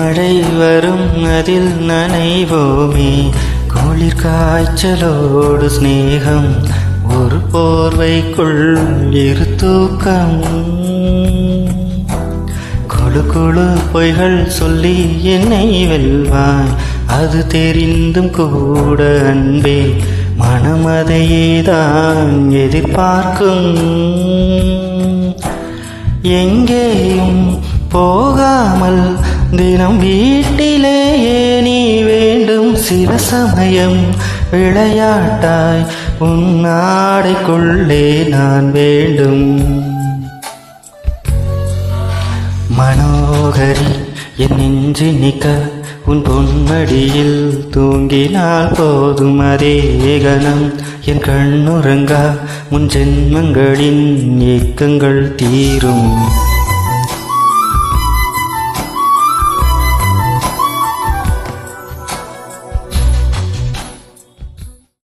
மழை வரும் அதில் நனைவோமே, குளிர் காய்ச்சலோடு ஸ்நேகம், ஒரு போர்வைக்குள் இரு தூக்கம். குழு குழு பொய்கள் சொல்லி என்னை வெல்வாய், அது தெரிந்தும் கூட அன்பே மனம் அதையேதான் எதிர்பார்க்கும். எங்கேயும் போகாமல் தினம் வீட்டிலேயே நீ வேண்டும். சில சமயம் விளையாட்டாய் உன் ஆடைக்குள்ளே நான் வேண்டும். மனோகரி என் நெஞ்சு நிற்க உன் பொன்மடியில் தூங்கினால் போதும். அதே கணம் என் கண்ணுறங்கா முன் ஜென்மங்களின் ஏக்கங்கள் தீரும்.